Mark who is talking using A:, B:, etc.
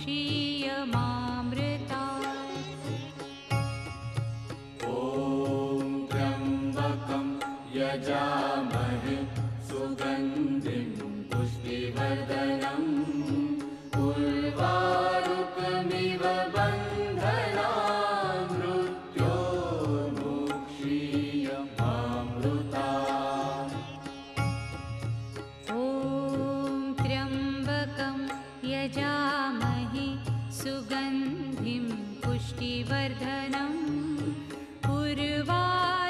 A: क्षीयमामृता।
B: ॐ त्र्यम्बकं यजामहे सुगन्धिं पुष्टिवर्धनम् उर्वारुकमिव बन्धनान् मृत्योर्मुक्षीयमामृता।
A: ॐ त्र्यम्बकं यजामहे सुगन्धिं पुष्टिवर्धनम् उर्वारुकमिव